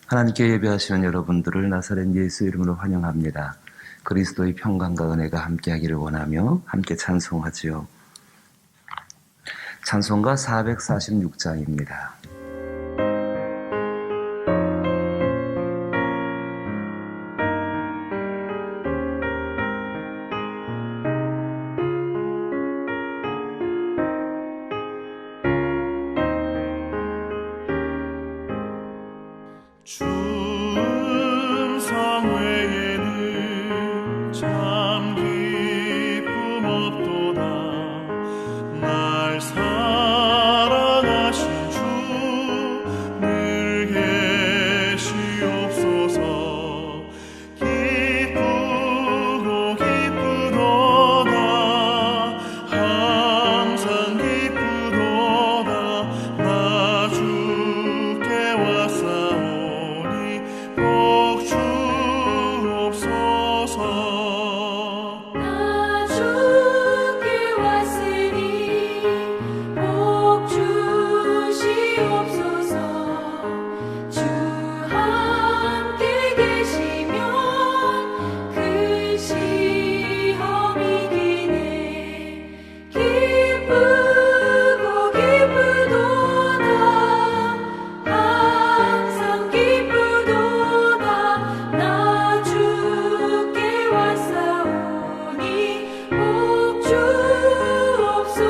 하나님께 예배하시는 여러분들을 나사렛 예수 이름으로 환영합니다. 그리스도의 평강과 은혜가 함께하기를 원하며 함께 찬송하지요. 찬송가 446장입니다. 충성 외에는 참 기쁨 없도다. 날 사랑하신 주 늘 계시옵소서. 기쁘고 기쁘도다. 항상 기쁘도다. 나 주께 왔사오니 복 주옵소서. 나 주께 왔으니 복 주시옵소서. 주 함께 계시면 큰 시험이 기네. 기쁘고 기쁘도다. 항상 기쁘도다. 나 주께 왔사오니 복 주옵소서.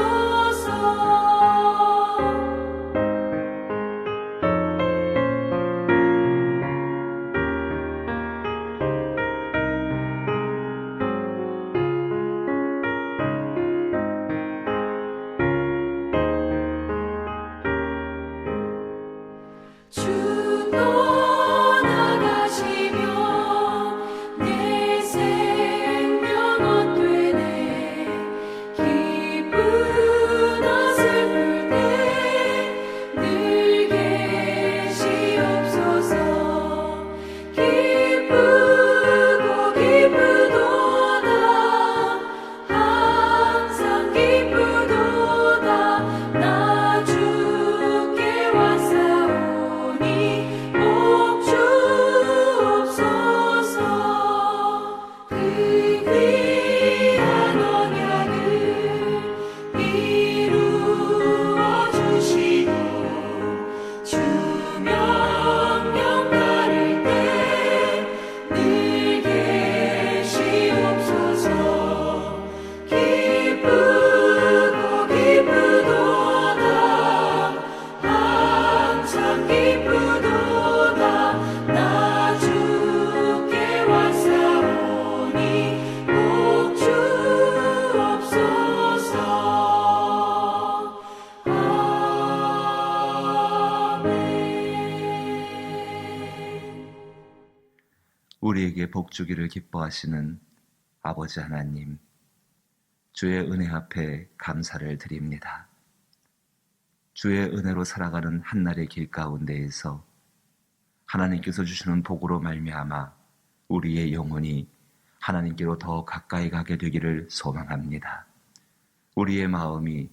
주 떠나가시면 내 생명 헛되네. 기쁘나 슬플 때 늘 계시옵소서. 기쁘고 기쁘도다. 항상 기쁘도다. 나 주께 왔사오니 복 주옵소서. 그 귀한 언약을 이루어 주시고 주 명령 따를 때 늘 계시옵소서. 기쁘고 기쁘도다. 항상 기쁘도다. 나 주께 왔사오니 복 주옵소서. 아멘. 우리에게 복 주기를 기뻐하시는 아버지 하나님, 주의 은혜 앞에 감사를 드립니다. 주의 은혜로 살아가는 한날의 길 가운데에서 하나님께서 주시는 복으로 말미암아 우리의 영혼이 하나님께로 더 가까이 가게 되기를 소망합니다. 우리의 마음이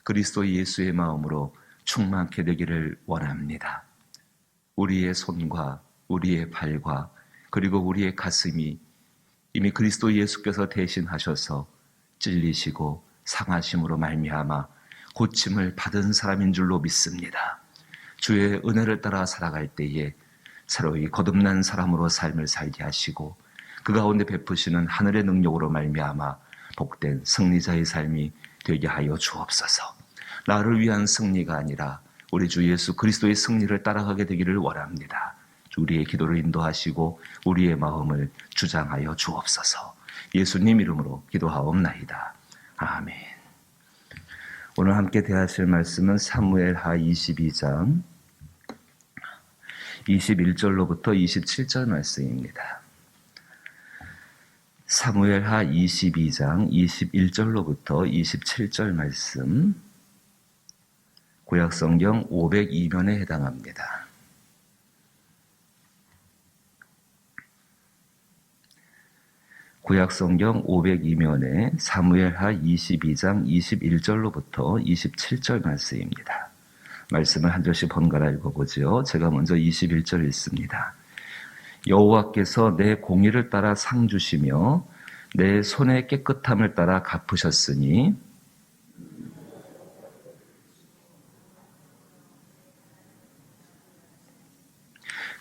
그리스도 예수의 마음으로 충만케 되기를 원합니다. 우리의 손과 우리의 발과 그리고 우리의 가슴이 이미 그리스도 예수께서 대신하셔서 찔리시고 상하심으로 말미암아 고침을 받은 사람인 줄로 믿습니다. 주의 은혜를 따라 살아갈 때에 새로이 거듭난 사람으로 삶을 살게 하시고 그 가운데 베푸시는 하늘의 능력으로 말미암아 복된 승리자의 삶이 되게 하여 주옵소서. 나를 위한 승리가 아니라 우리 주 예수 그리스도의 승리를 따라가게 되기를 원합니다. 우리의 기도를 인도하시고 우리의 마음을 주장하여 주옵소서. 예수님 이름으로 기도하옵나이다. 아멘. 오늘 함께 대하실 말씀은 사무엘하 22장 21절로부터 27절 말씀입니다. 사무엘하 22장 21절로부터 27절 말씀, 구약성경 502면에 해당합니다. 구약성경 502면에 사무엘하 22장 21절로부터 27절 말씀입니다. 말씀을 한 절씩 번갈아 읽어보죠. 제가 먼저 21절 읽습니다. 여호와께서 내 공의를 따라 상 주시며 내 손의 깨끗함을 따라 갚으셨으니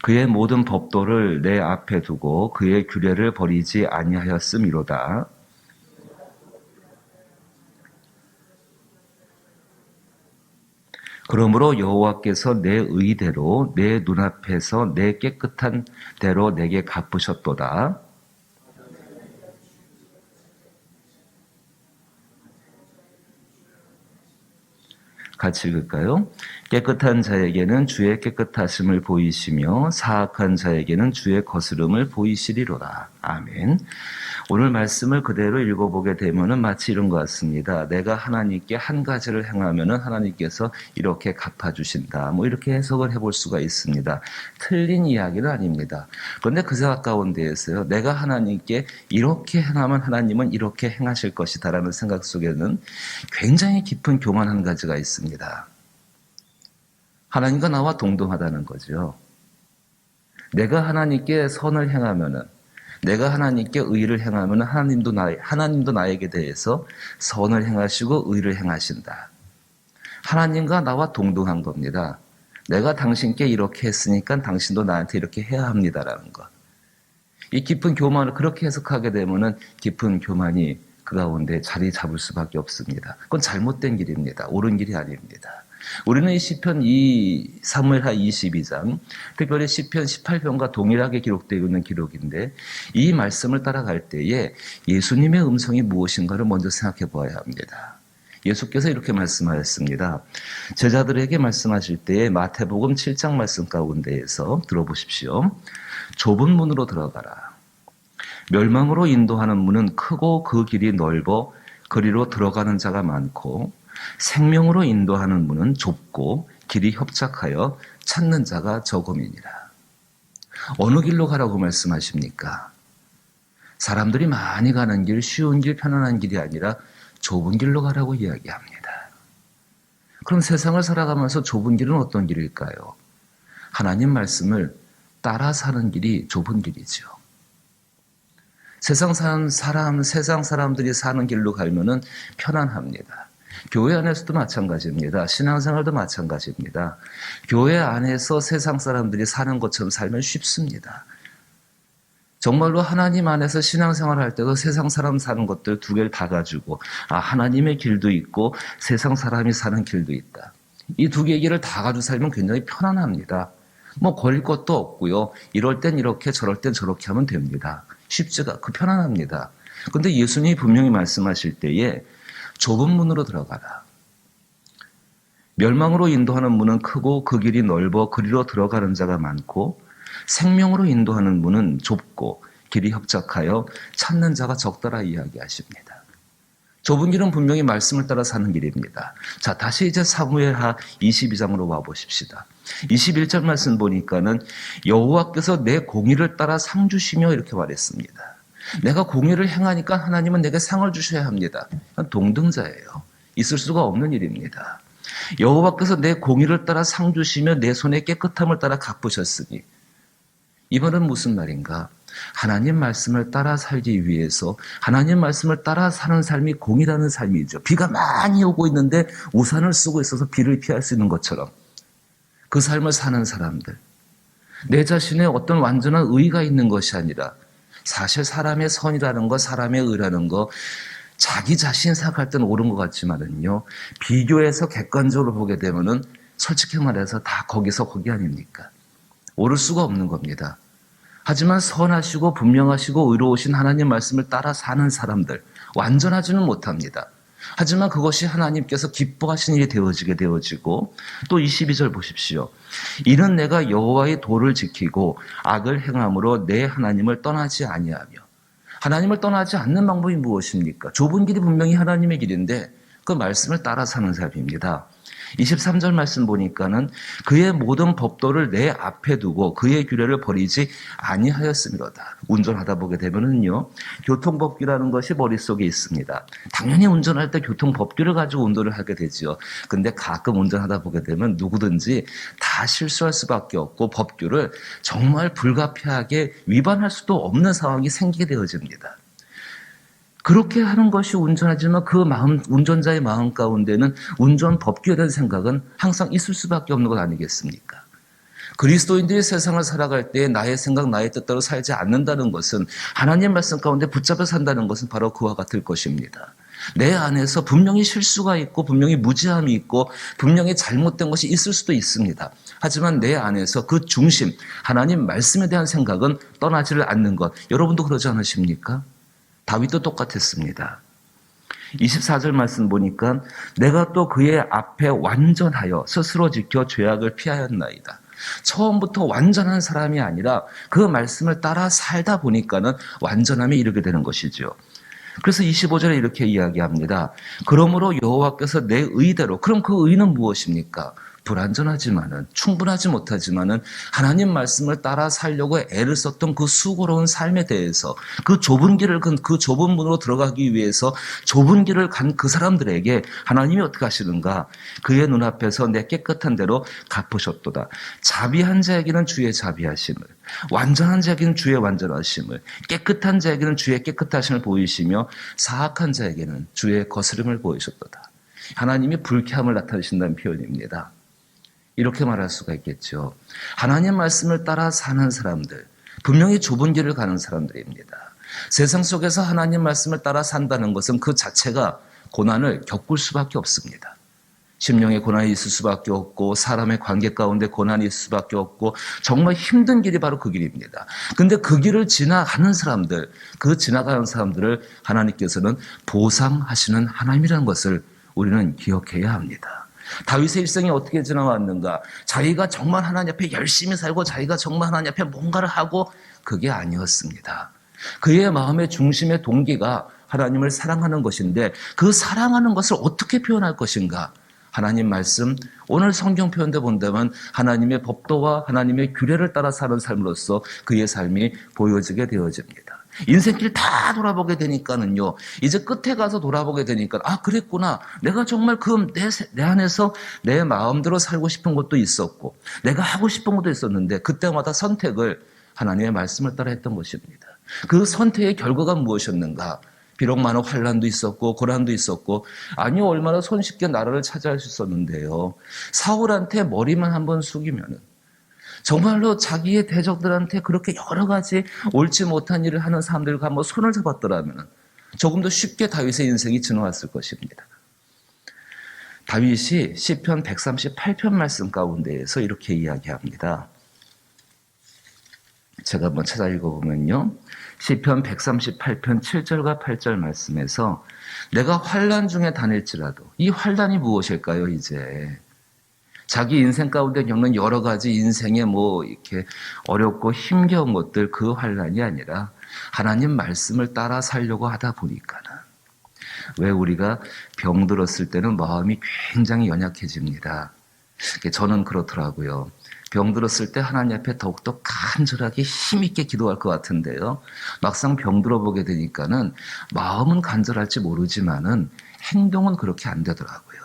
그의 모든 법도를 내 앞에 두고 그의 규례를 버리지 아니하였음이로다. 그러므로 여호와께서 내 의대로 내 눈앞에서 내 깨끗한 대로 내게 갚으셨도다. 같이 읽을까요? 깨끗한 자에게는 주의 깨끗하심을 보이시며 사악한 자에게는 주의 거스름을 보이시리로다. 아멘. 오늘 말씀을 그대로 읽어보게 되면은 마치 이런 것 같습니다. 내가 하나님께 한 가지를 행하면은 하나님께서 이렇게 갚아주신다. 뭐 이렇게 해석을 해볼 수가 있습니다. 틀린 이야기는 아닙니다. 그런데 그 생각 가운데에서요, 내가 하나님께 이렇게 행하면 하나님은 이렇게 행하실 것이다라는 생각 속에는 굉장히 깊은 교만 한 가지가 있습니다. 하나님과 나와 동등하다는 거죠. 내가 하나님께 선을 행하면은, 내가 하나님께 의를 행하면은 하나님도 나에게 대해서 선을 행하시고 의를 행하신다. 하나님과 나와 동등한 겁니다. 내가 당신께 이렇게 했으니까 당신도 나한테 이렇게 해야 합니다라는 것. 이 깊은 교만을 그렇게 해석하게 되면은 깊은 교만이 그 가운데 자리 잡을 수밖에 없습니다. 그건 잘못된 길입니다. 옳은 길이 아닙니다. 우리는 이 시편 사무엘하 22장, 특별히 시편 18편과 동일하게 기록되어 있는 기록인데 이 말씀을 따라갈 때에 예수님의 음성이 무엇인가를 먼저 생각해 보아야 합니다. 예수께서 이렇게 말씀하셨습니다. 제자들에게 말씀하실 때에 마태복음 7장 말씀 가운데에서 들어보십시오. 좁은 문으로 들어가라. 멸망으로 인도하는 문은 크고 그 길이 넓어 그리로 들어가는 자가 많고 생명으로 인도하는 문은 좁고 길이 협착하여 찾는 자가 적음이니라. 어느 길로 가라고 말씀하십니까? 사람들이 많이 가는 길, 쉬운 길, 편안한 길이 아니라 좁은 길로 가라고 이야기합니다. 그럼 세상을 살아가면서 좁은 길은 어떤 길일까요? 하나님 말씀을 따라 사는 길이 좁은 길이죠. 세상 사람들이 사는 길로 가면은 편안합니다. 교회 안에서도 마찬가지입니다. 신앙생활도 마찬가지입니다. 교회 안에서 세상 사람들이 사는 것처럼 살면 쉽습니다. 정말로 하나님 안에서 신앙생활을 할 때도 세상 사람 사는 것들 두 개를 다 가지고 하나님의 길도 있고 세상 사람이 사는 길도 있다. 이 두 개의 길을 다 가지고 살면 굉장히 편안합니다. 뭐 걸릴 것도 없고요. 이럴 땐 이렇게 저럴 땐 저렇게 하면 됩니다. 쉽지가 편안합니다. 그런데 예수님이 분명히 말씀하실 때에 좁은 문으로 들어가라. 멸망으로 인도하는 문은 크고 그 길이 넓어 그리로 들어가는 자가 많고 생명으로 인도하는 문은 좁고 길이 협착하여 찾는 자가 적더라 이야기하십니다. 좁은 길은 분명히 말씀을 따라 사는 길입니다. 자, 다시 이제 사무엘하 22장으로 와보십시다. 21절 말씀 보니까는 여호와께서 내 공의를 따라 상 주시며 이렇게 말했습니다. 내가 공의를 행하니까 하나님은 내게 상을 주셔야 합니다. 동등자예요. 있을 수가 없는 일입니다. 여호와께서 내 공의를 따라 상 주시며 내 손의 깨끗함을 따라 갚으셨으니 이 말은 무슨 말인가? 하나님 말씀을 따라 살기 위해서 하나님 말씀을 따라 사는 삶이 공의라는 삶이죠. 비가 많이 오고 있는데 우산을 쓰고 있어서 비를 피할 수 있는 것처럼 그 삶을 사는 사람들, 내 자신의 어떤 완전한 의의가 있는 것이 아니라 사실 사람의 선이라는 거, 사람의 의라는 거 자기 자신 생각할 때는 옳은 것 같지만은요, 비교해서 객관적으로 보게 되면은 솔직히 말해서 다 거기서 거기 아닙니까? 옳을 수가 없는 겁니다. 하지만 선하시고 분명하시고 의로우신 하나님 말씀을 따라 사는 사람들, 완전하지는 못합니다. 하지만 그것이 하나님께서 기뻐하신 일이 되어지고 또 22절 보십시오. 이는 내가 여호와의 도를 지키고 악을 행함으로 내 하나님을 떠나지 아니하며. 하나님을 떠나지 않는 방법이 무엇입니까? 좁은 길이 분명히 하나님의 길인데 그 말씀을 따라 사는 삶입니다. 23절 말씀 보니까는 그의 모든 법도를 내 앞에 두고 그의 규례를 버리지 아니하였음이로다. 운전하다 보게 되면은요, 교통법규라는 것이 머릿속에 있습니다. 당연히 운전할 때 교통법규를 가지고 운전을 하게 되지요. 근데 가끔 운전하다 보게 되면 누구든지 다 실수할 수밖에 없고 법규를 정말 불가피하게 위반할 수도 없는 상황이 생기게 되어집니다. 그렇게 하는 것이 운전하지만 그 마음, 운전자의 마음 가운데는 운전 법규에 대한 생각은 항상 있을 수밖에 없는 것 아니겠습니까? 그리스도인들이 세상을 살아갈 때 나의 생각, 나의 뜻대로 살지 않는다는 것은 하나님 말씀 가운데 붙잡혀 산다는 것은 바로 그와 같을 것입니다. 내 안에서 분명히 실수가 있고 분명히 무지함이 있고 분명히 잘못된 것이 있을 수도 있습니다. 하지만 내 안에서 그 중심, 하나님 말씀에 대한 생각은 떠나지를 않는 것. 여러분도 그러지 않으십니까? 다윗도 똑같았습니다. 24절 말씀 보니까 내가 또 그의 앞에 완전하여 스스로 지켜 죄악을 피하였나이다. 처음부터 완전한 사람이 아니라 그 말씀을 따라 살다 보니까는 완전함에 이르게 되는 것이죠. 그래서 25절에 이렇게 이야기합니다. 그러므로 여호와께서 내 의대로, 그럼 그 의는 무엇입니까? 불완전하지만은, 충분하지 못하지만은 하나님 말씀을 따라 살려고 애를 썼던 그 수고로운 삶에 대해서 그 좁은 길을 그 좁은 문으로 들어가기 위해서 좁은 길을 간 그 사람들에게 하나님이 어떻게 하시는가? 그의 눈앞에서 내 깨끗한 대로 갚으셨도다. 자비한 자에게는 주의 자비하심을, 완전한 자에게는 주의 완전하심을, 깨끗한 자에게는 주의 깨끗하심을 보이시며 사악한 자에게는 주의 거스름을 보이셨도다. 하나님이 불쾌함을 나타내신다는 표현입니다. 이렇게 말할 수가 있겠죠. 하나님 말씀을 따라 사는 사람들, 분명히 좁은 길을 가는 사람들입니다. 세상 속에서 하나님 말씀을 따라 산다는 것은 그 자체가 고난을 겪을 수밖에 없습니다. 심령의 고난이 있을 수밖에 없고 사람의 관계 가운데 고난이 있을 수밖에 없고 정말 힘든 길이 바로 그 길입니다. 근데 그 길을 지나가는 사람들, 그 지나가는 사람들을 하나님께서는 보상하시는 하나님이라는 것을 우리는 기억해야 합니다. 다윗의 일생이 어떻게 지나왔는가? 자기가 정말 하나님 앞에 열심히 살고 자기가 정말 하나님 앞에 뭔가를 하고 그게 아니었습니다. 그의 마음의 중심의 동기가 하나님을 사랑하는 것인데 그 사랑하는 것을 어떻게 표현할 것인가? 하나님 말씀, 오늘 성경 표현대 본다면 하나님의 법도와 하나님의 규례를 따라 사는 삶으로서 그의 삶이 보여지게 되어집니다. 인생길 다 돌아보게 되니까는요, 이제 끝에 가서 돌아보게 되니까, 아, 그랬구나. 내가 정말 내 안에서 내 마음대로 살고 싶은 것도 있었고, 내가 하고 싶은 것도 있었는데, 그때마다 선택을 하나님의 말씀을 따라 했던 것입니다. 그 선택의 결과가 무엇이었는가? 비록 많은 환난도 있었고 고난도 있었고 아니요 얼마나 손쉽게 나라를 차지할 수 있었는데요. 사울한테 머리만 한번 숙이면은 정말로 자기의 대적들한테 그렇게 여러 가지 옳지 못한 일을 하는 사람들과 한번 손을 잡았더라면 조금 더 쉽게 다윗의 인생이 지나왔을 것입니다. 다윗이 시편 138편 말씀 가운데에서 이렇게 이야기합니다. 제가 한번 찾아 읽어보면요. 시편 138편 7절과 8절 말씀에서 내가 환난 중에 다닐지라도 이 환난이 무엇일까요? 이제 자기 인생 가운데 겪는 여러 가지 인생의 이렇게 어렵고 힘겨운 것들 그 환난이 아니라 하나님 말씀을 따라 살려고 하다 보니까는 왜 우리가 병들었을 때는 마음이 굉장히 연약해집니다. 저는 그렇더라고요. 병들었을 때 하나님 앞에 더욱더 간절하게 힘있게 기도할 것 같은데요. 막상 병들어 보게 되니까는 마음은 간절할지 모르지만은 행동은 그렇게 안 되더라고요.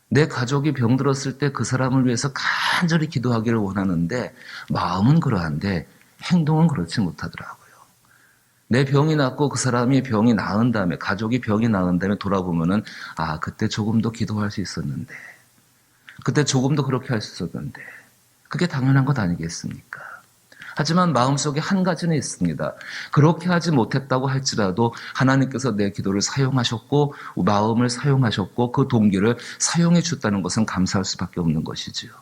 내 가족이 병들었을 때 그 사람을 위해서 간절히 기도하기를 원하는데 마음은 그러한데 행동은 그렇지 못하더라고요. 내 병이 낫고 그 사람이 병이 나은 다음에 가족이 병이 나은 다음에 돌아보면은 아 그때 조금 더 기도할 수 있었는데 그때 조금 더 그렇게 할 수 있었는데 그게 당연한 것 아니겠습니까? 하지만 마음속에 한 가지는 있습니다. 그렇게 하지 못했다고 할지라도 하나님께서 내 기도를 사용하셨고 마음을 사용하셨고 그 동기를 사용해 줬다는 것은 감사할 수밖에 없는 것이지요.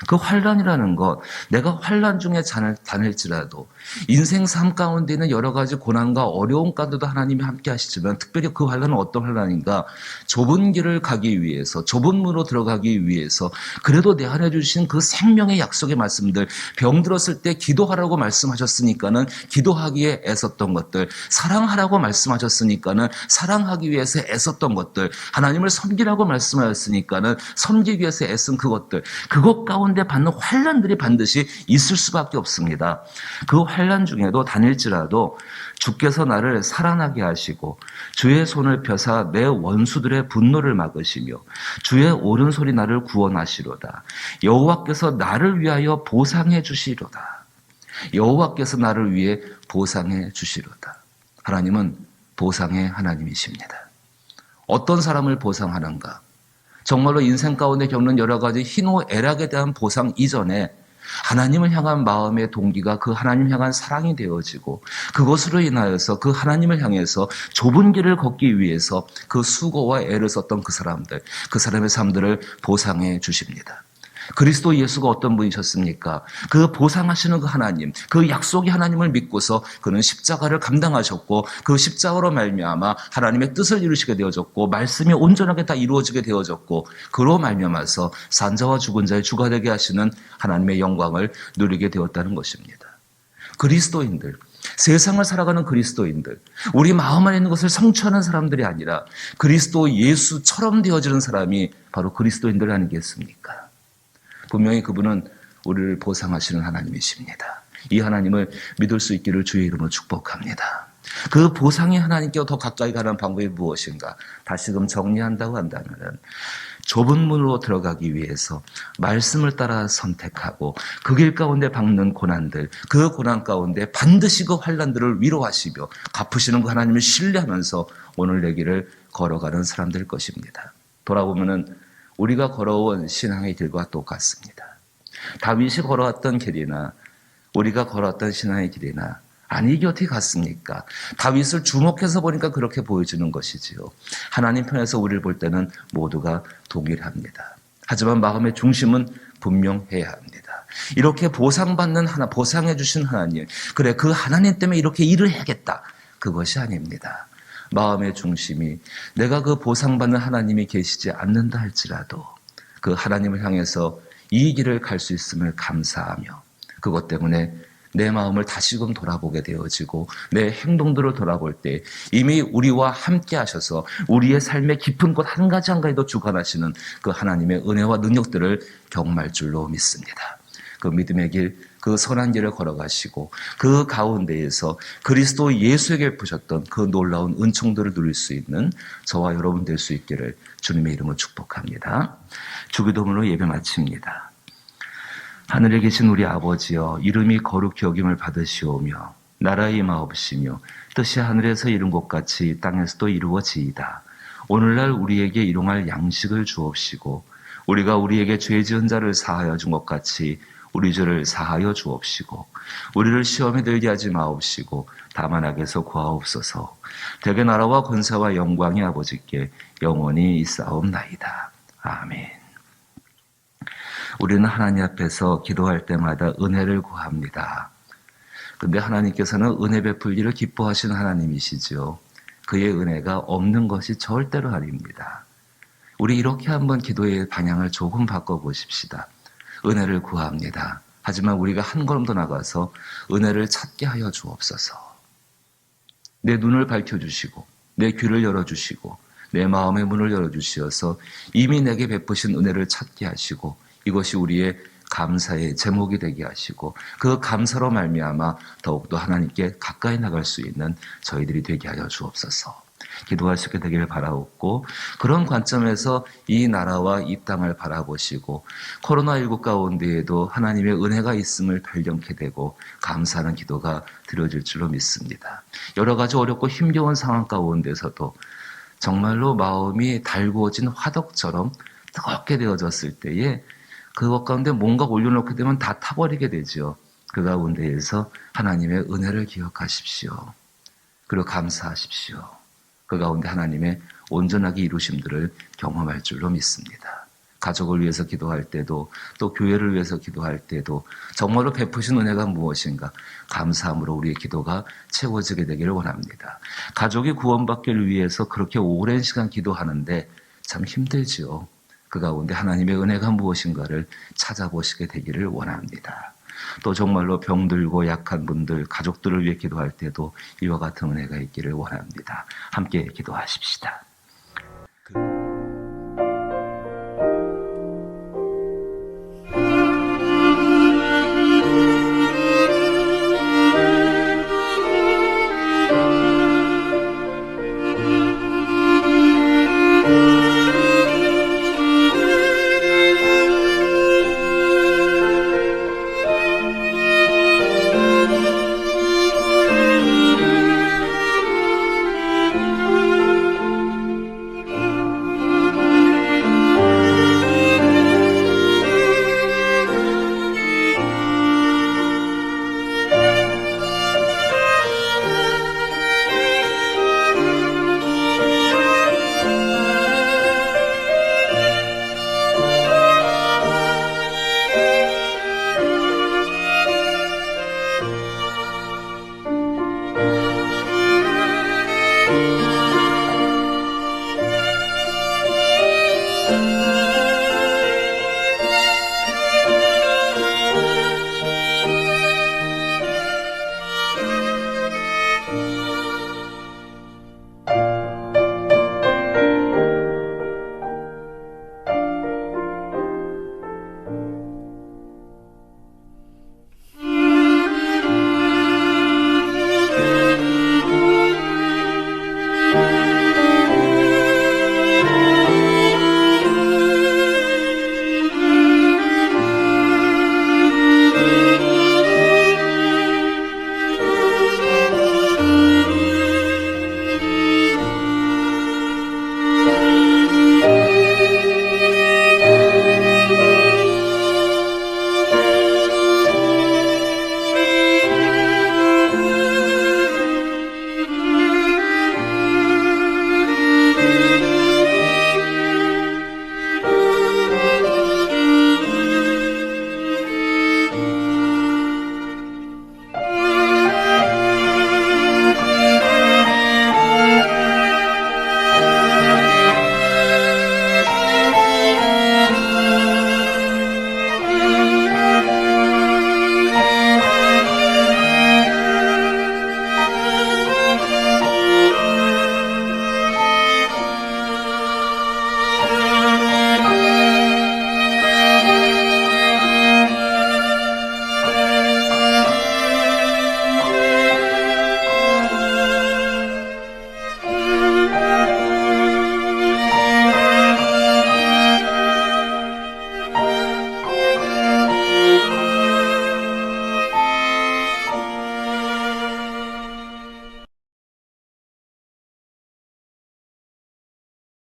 그 환란이라는 것, 내가 환란 중에 다닐지라도 인생 삶 가운데 있는 여러 가지 고난과 어려움 가운데도 하나님이 함께 하시지만 특별히 그 환란은 어떤 환란인가? 좁은 길을 가기 위해서, 좁은 문으로 들어가기 위해서 그래도 내 안에 주신 그 생명의 약속의 말씀들, 병들었을 때 기도하라고 말씀하셨으니까는 기도하기에 애썼던 것들, 사랑하라고 말씀하셨으니까는 사랑하기 위해서 애썼던 것들, 하나님을 섬기라고 말씀하셨으니까는 섬기기 위해서 애쓴 그것들, 그것 가운데 받는 환란들이 반드시 있을 수밖에 없습니다. 그 환란 중에도 다닐지라도 주께서 나를 살아나게 하시고 주의 손을 펴사 내 원수들의 분노를 막으시며 주의 오른손이 나를 구원하시로다. 여호와께서 나를 위하여 보상해 주시로다. 여호와께서 나를 위해 보상해 주시로다. 하나님은 보상의 하나님이십니다. 어떤 사람을 보상하는가? 정말로 인생 가운데 겪는 여러 가지 희노애락에 대한 보상 이전에 하나님을 향한 마음의 동기가 그 하나님 향한 사랑이 되어지고 그것으로 인하여서 그 하나님을 향해서 좁은 길을 걷기 위해서 그 수고와 애를 썼던 그 사람들, 그 사람의 삶들을 보상해 주십니다. 그리스도 예수가 어떤 분이셨습니까? 그 보상하시는 그 하나님, 그 약속의 하나님을 믿고서 그는 십자가를 감당하셨고 그 십자가로 말미암아 하나님의 뜻을 이루시게 되어졌고 말씀이 온전하게 다 이루어지게 되어졌고 그로 말미암아서 산자와 죽은 자의 주가 되게 하시는 하나님의 영광을 누리게 되었다는 것입니다. 그리스도인들, 세상을 살아가는 그리스도인들, 우리 마음 안에 있는 것을 성취하는 사람들이 아니라 그리스도 예수처럼 되어지는 사람이 바로 그리스도인들 아니겠습니까? 분명히 그분은 우리를 보상하시는 하나님이십니다. 이 하나님을 믿을 수 있기를 주의 이름으로 축복합니다. 그 보상의 하나님께 더 가까이 가는 방법이 무엇인가? 다시금 정리한다고 한다면 좁은 문으로 들어가기 위해서 말씀을 따라 선택하고 그 길 가운데 박는 고난들, 그 고난 가운데 반드시 그 환난들을 위로하시며 갚으시는 그 하나님을 신뢰하면서 오늘 내 길을 걸어가는 사람들 것입니다. 돌아보면은 우리가 걸어온 신앙의 길과 똑같습니다. 다윗이 걸어왔던 길이나 우리가 걸어왔던 신앙의 길이나 아니 이게 어떻게 같습니까? 다윗을 주목해서 보니까 그렇게 보여지는 것이지요. 하나님 편에서 우리를 볼 때는 모두가 동일합니다. 하지만 마음의 중심은 분명해야 합니다. 이렇게 보상받는 하나, 보상해 주신 하나님, 그래 그 하나님 때문에 이렇게 일을 해야겠다. 그것이 아닙니다. 마음의 중심이 내가 그 보상받는 하나님이 계시지 않는다 할지라도 그 하나님을 향해서 이 길을 갈 수 있음을 감사하며 그것 때문에 내 마음을 다시금 돌아보게 되어지고 내 행동들을 돌아볼 때 이미 우리와 함께 하셔서 우리의 삶의 깊은 곳 한 가지 한 가지도 주관하시는 그 하나님의 은혜와 능력들을 경험할 줄로 믿습니다. 그 믿음의 길, 그 선한 길을 걸어가시고 그 가운데에서 그리스도 예수에게 보셨던 그 놀라운 은총들을 누릴 수 있는 저와 여러분 될 수 있기를 주님의 이름으로 축복합니다. 주기도문으로 예배 마칩니다. 하늘에 계신 우리 아버지여, 이름이 거룩히 여김을 받으시오며 나라의 임하옵시며 뜻이 하늘에서 이룬 것 같이 땅에서도 이루어지이다. 오늘날 우리에게 일용할 양식을 주옵시고 우리가 우리에게 죄 지은 자를 사하여 준 것 같이 우리 죄를 사하여 주옵시고 우리를 시험에 들게 하지 마옵시고 다만 악에서 구하옵소서. 대개 나라와 권세와 영광이 아버지께 영원히 있사옵나이다. 아멘. 우리는 하나님 앞에서 기도할 때마다 은혜를 구합니다. 근데 하나님께서는 은혜 베풀기를 기뻐하시는 하나님이시죠. 그의 은혜가 없는 것이 절대로 아닙니다. 우리 이렇게 한번 기도의 방향을 조금 바꿔보십시다. 은혜를 구합니다. 하지만 우리가 한 걸음 더 나가서 은혜를 찾게 하여 주옵소서. 내 눈을 밝혀주시고 내 귀를 열어주시고 내 마음의 문을 열어주시어서 이미 내게 베푸신 은혜를 찾게 하시고 이것이 우리의 감사의 제목이 되게 하시고 그 감사로 말미암아 더욱더 하나님께 가까이 나갈 수 있는 저희들이 되게 하여 주옵소서. 기도할 수 있게 되기를 바라옵고 그런 관점에서 이 나라와 이 땅을 바라보시고 코로나19 가운데에도 하나님의 은혜가 있음을 발견케 되고 감사하는 기도가 드려질 줄로 믿습니다. 여러 가지 어렵고 힘겨운 상황 가운데서도 정말로 마음이 달구어진 화덕처럼 뜨겁게 되어졌을 때에 그것 가운데 뭔가 올려놓게 되면 다 타버리게 되죠. 그 가운데에서 하나님의 은혜를 기억하십시오. 그리고 감사하십시오. 그 가운데 하나님의 온전하게 이루심들을 경험할 줄로 믿습니다. 가족을 위해서 기도할 때도 또 교회를 위해서 기도할 때도 정말로 베푸신 은혜가 무엇인가 감사함으로 우리의 기도가 채워지게 되기를 원합니다. 가족이 구원받기를 위해서 그렇게 오랜 시간 기도하는데 참 힘들지요. 그 가운데 하나님의 은혜가 무엇인가를 찾아보시게 되기를 원합니다. 또 정말로 병들고 약한 분들, 가족들을 위해 기도할 때도 이와 같은 은혜가 있기를 원합니다. 함께 기도하십시다.